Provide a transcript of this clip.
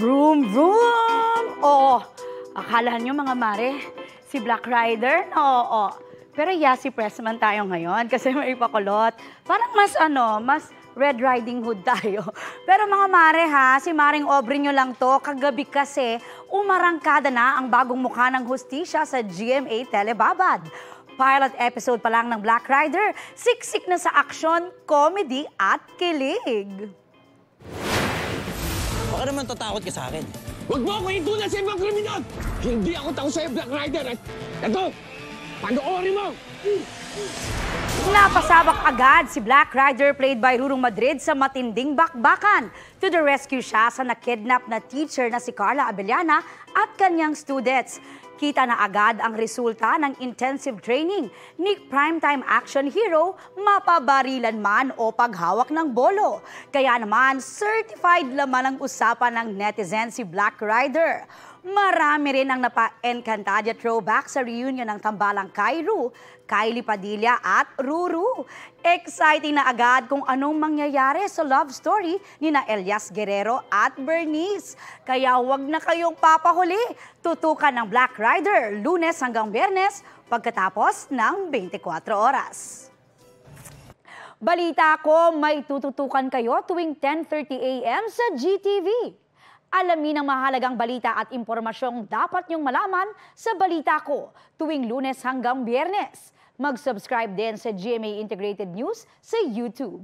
Vroom, vroom! Oo, akala nyo mga mare, si Black Rider? Oo. Pero si Pressman tayo ngayon kasi may pakulot. Parang mas Red Riding Hood tayo. Pero mga mare si Maring Aubrey nyo lang to. Kagabi kasi, umarangkada na ang bagong mukha ng hustisya sa GMA Telebabad. Pilot episode pa lang ng Black Rider, siksik na sa aksyon, comedy at kilig. Baka naman tatakot ka sa akin. Huwag mo ako itulan sa ibang kriminal! Hindi ako takot sa'yo, Black Rider. At ito, panoorin mo! Napasabak agad si Black Rider played by Rurong Madrid sa matinding bakbakan. To the rescue siya sa nakidnap na teacher na si Carla Abellana at kanyang students. Kita na agad ang resulta ng intensive training ni primetime action hero, mapabarilan man o paghawak ng bolo. Kaya naman, certified laman ang usapan ng netizen si Black Rider. Marami rin ang napa-Encantadia throwback sa reunion ng tambalang Kairu, Kylie Padilla at Ruru. Exciting na agad kung anong mangyayari sa love story ni na Elias Guerrero at Bernice. Kaya wag na kayong papahuli. Tutukan ng Black Rider, Lunes hanggang Biyernes, pagkatapos ng 24 oras. Balita ko, may tututukan kayo tuwing 10:30 a.m. sa GTV. Alamin ang mahalagang balita at impormasyong dapat niyong malaman sa Balita Ko tuwing Lunes hanggang Biyernes. Mag-subscribe din sa GMA Integrated News sa YouTube.